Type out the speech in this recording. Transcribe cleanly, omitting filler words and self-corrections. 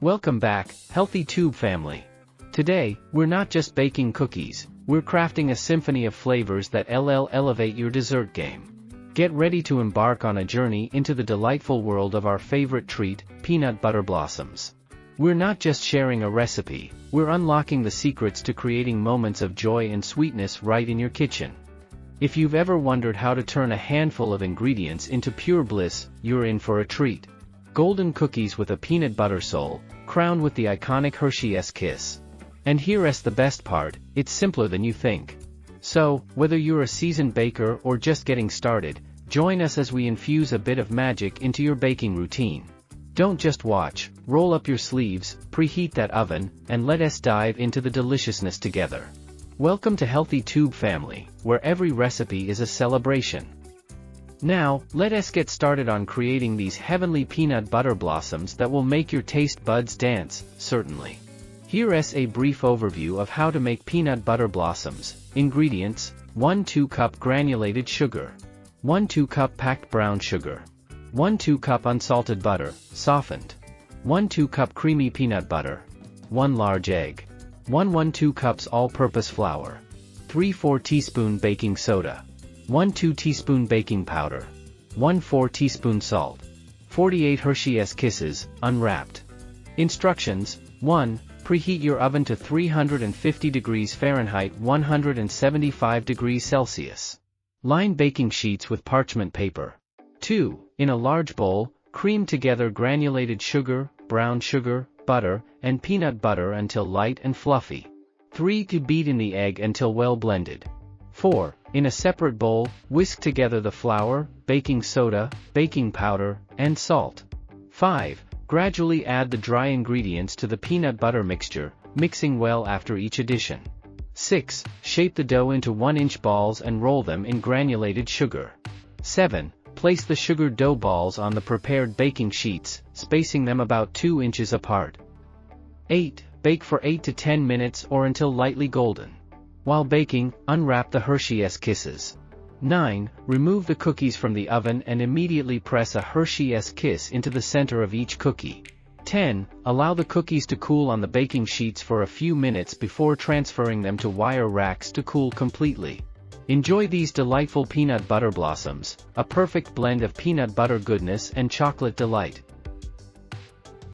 Welcome back, Healthy Tube family. Today, we're not just baking cookies, we're crafting a symphony of flavors that elevate your dessert game. Get ready to embark on a journey into the delightful world of our favorite treat, peanut butter blossoms. We're not just sharing a recipe, we're unlocking the secrets to creating moments of joy and sweetness right in your kitchen. If you've ever wondered how to turn a handful of ingredients into pure bliss, you're in for a treat. Golden cookies with a peanut butter soul, crowned with the iconic Hershey's kiss. And here's the best part, it's simpler than you think. So, whether you're a seasoned baker or just getting started, join us as we infuse a bit of magic into your baking routine. Don't just watch, roll up your sleeves, preheat that oven, and let us dive into the deliciousness together. Welcome to Healthy Tube family, where every recipe is a celebration. Now, let us get started on creating these heavenly peanut butter blossoms that will make your taste buds dance, certainly. Here's a brief overview of how to make peanut butter blossoms. Ingredients: 1-2 cup granulated sugar, 1-2 cup packed brown sugar, 1-2 cup unsalted butter, softened, 1-2 cup creamy peanut butter, 1 large egg, 1-1-2 cups all-purpose flour, 3-4 teaspoon baking soda, 1-2 teaspoon baking powder, 1-4 teaspoon salt, 48 Hershey's Kisses, unwrapped. Instructions: 1. Preheat your oven to 350 degrees Fahrenheit 175 degrees Celsius. Line baking sheets with parchment paper. 2. In a large bowl, cream together granulated sugar, brown sugar, butter, and peanut butter until light and fluffy. 3. To beat in the egg until well blended. 4. In a separate bowl, whisk together the flour, baking soda, baking powder, and salt. 5. Gradually add the dry ingredients to the peanut butter mixture, mixing well after each addition. 6. Shape the dough into 1-inch balls and roll them in granulated sugar. 7. Place the sugar dough balls on the prepared baking sheets, spacing them about 2 inches apart. 8. Bake for 8 to 10 minutes or until lightly golden. While baking, unwrap the Hershey's Kisses. 9. Remove the cookies from the oven and immediately press a Hershey's Kiss into the center of each cookie. 10. Allow the cookies to cool on the baking sheets for a few minutes before transferring them to wire racks to cool completely. Enjoy these delightful peanut butter blossoms, a perfect blend of peanut butter goodness and chocolate delight.